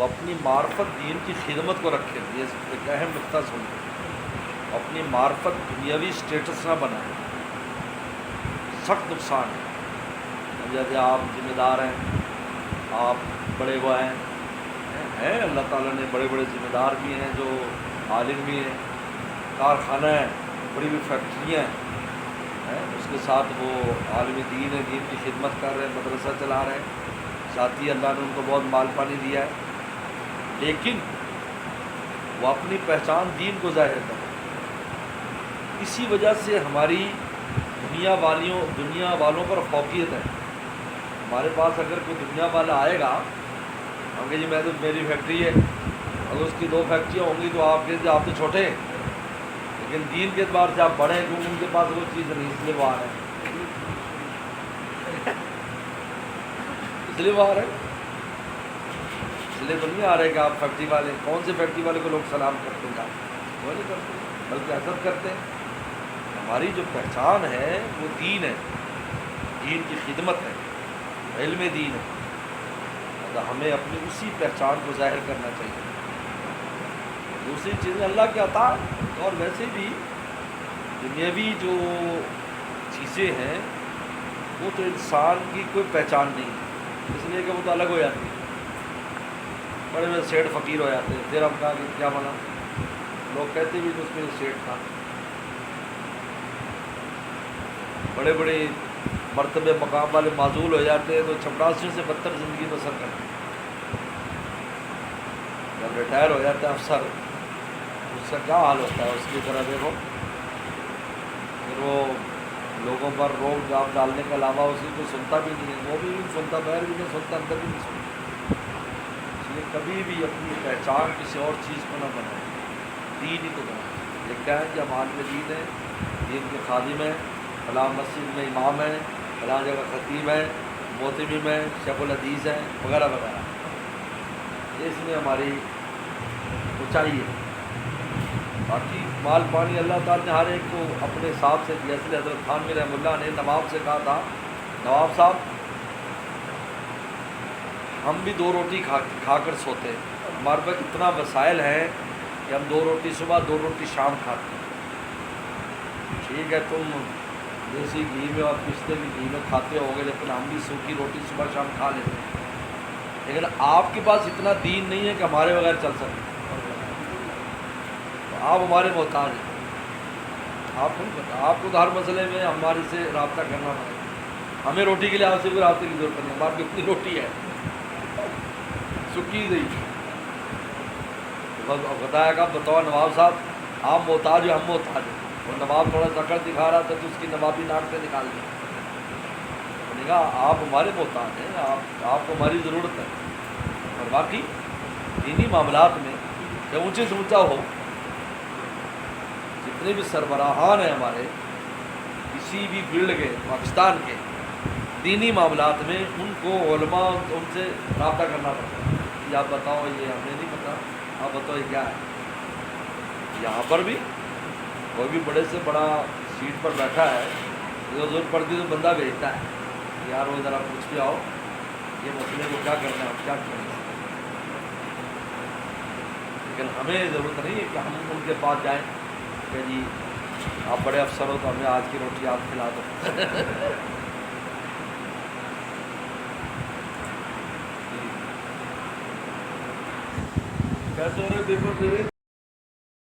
وہ اپنی معرفت دین کی خدمت کو رکھے. یہ ایک اہم نقطہ سن لیں. اپنی معرفت دنیاوی سٹیٹس نہ بنائیں, سخت نقصان ہے. جیسے آپ ذمہ دار ہیں, آپ بڑے وہ ہیں اللہ تعالیٰ نے بڑے بڑے ذمہ دار بھی ہیں جو عالم بھی ہیں, کارخانہ ہیں, بڑی بڑی فیکٹریاں ہیں, اس کے ساتھ وہ عالم دین ہے, دین کی خدمت کر رہے ہیں, مدرسہ چلا رہے ہیں, ساتھ ہی اللہ نے ان کو بہت مال پانی دیا ہے, لیکن وہ اپنی پہچان دین کو ظاہر کر رہے ہیں. اسی وجہ سے ہماری دنیا والوں پر فوقیت ہے. ہمارے پاس اگر کوئی دنیا والا آئے گا, ہم کہ جی میں تو میری فیکٹری ہے, اگر اس کی 2 فیکٹریاں ہوں گی تو آپ کہتے ہیں آپ تو چھوٹے ہیں, لیکن دین کے اعتبار سے آپ بڑے ہیں کیونکہ ان کے پاس وہ چیز نہیں, اس لیے وہ آ رہے ہیں, اس لیے وہ آ رہے ہیں. اس لیے تو نہیں آ رہے کہ آپ فیکٹری والے, کون سے فیکٹری والے کو لوگ سلام کرتے ہیں, وہ نہیں کرتے, بلکہ حسد کرتے ہیں. ہماری جو پہچان ہے وہ دین ہے, دین کی خدمت ہے, علم دین ہے. ہمیں اپنی اسی پہچان کو ظاہر کرنا چاہیے. دوسری چیزیں اللہ کے عطا, اور ویسے بھی دنیاوی جو چیزیں ہیں وہ تو انسان کی کوئی پہچان نہیں ہے, اس لیے کہ وہ تو الگ ہو جاتی ہے. بڑے بڑے سیٹ فقیر ہو جاتے ہیں, پھر ہم کہا کہ کیا بنا, لوگ کہتے بھی کہ اس میں سیٹ تھا. بڑے بڑے مرتبے مقام والے معزول ہو جاتے ہیں تو چپڑاسیوں سے بدتر زندگی بسر کرتے ہیں. جب ریٹائر ہو جاتا ہے افسر, اس کا کیا حال ہوتا ہے, اس کی طرح دیکھو, پھر وہ لوگوں پر روک جاب ڈالنے کے علاوہ اسی کو سنتا بھی نہیں ہے, وہ بھی نہیں سنتا, باہر بھی نہیں سنتا, اندر بھی نہیں سنتا. اس لیے کبھی بھی اپنی پہچان کسی اور چیز کو نہ بنائیں, دین ہی کو بنائیں. لکھا ہے کہ ہم عالم دین ہیں, دین کے خادم ہیں, فلاں مسجد میں امام ہیں, فلاں جگہ خطیب ہیں, محتمم ہیں, شیخ الحدیث ہیں, وغیرہ وغیرہ. اس میں ہماری اونچائی ہے. باقی مال پانی اللہ تعالیٰ نے ہر ایک کو اپنے حساب سے دیا. اس لیے حضرت تھانوی رحمہ اللہ نے نواب سے کہا تھا, نواب صاحب ہم بھی 2 روٹی کھا کر سوتے ہیں, ہمارے پاس اتنا وسائل ہیں کہ ہم 2 روٹی صبح 2 روٹی شام کھاتے ہیں. ٹھیک ہے تم دیسی گھی میں اور پستے کی گھی میں کھاتے ہو گے, لیکن ہم بھی سوکھی روٹی صبح شام کھا لیتے ہیں. لیکن آپ کے پاس اتنا دین نہیں ہے کہ ہمارے بغیر چل سکے, تو آپ ہمارے محتاج ہیں. آپ کو نہیں پتا, آپ کو تو ہر مسئلے میں ہمارے سے رابطہ کرنا پڑے گا. ہمیں روٹی کے لیے آپ سے کوئی رابطے کی ضرورت نہیں, ہمارے اتنی روٹی ہے سکی گئی. بتایا کہ بتاؤ نواب صاحب آپ محتاج ہو, ہم محتاج ہیں. اور نواب تھوڑا سکڑ دکھا رہا تھا تو اس کی نوابی ناک سے نکال دی. انہوں نے کہا آپ ہمارے محتاج ہیں, آپ کو ہماری ضرورت ہے. اور باقی دینی معاملات میں جب اونچے سے اونچا ہو, جتنے بھی سربراہان ہیں ہمارے کسی بھی فیلڈ کے, پاکستان کے دینی معاملات میں, ان کو علماء ان سے رابطہ کرنا پڑتا ہے کہ آپ بتاؤ یہ ہمیں نہیں پتا, آپ بتاؤ یہ کیا ہے. یہاں پر بھی کوئی بھی بڑے سے بڑا سیٹ پر بیٹھا ہے, جو ضرورت پڑتی ہے تو بندہ بھیجتا ہے کہ یار وہ ذرا پوچھ کے آؤ یہ مسئلے کو کیا کرنا ہے, کیا کرنا ہے. لیکن ہمیں ضرورت نہیں ہے کہ ہم ان کے پاس جائیں کہ جی آپ بڑے افسر ہو تو ہمیں آج کی روٹی آپ کھلا دو. کیسے ہو رہے دیکھو تیرے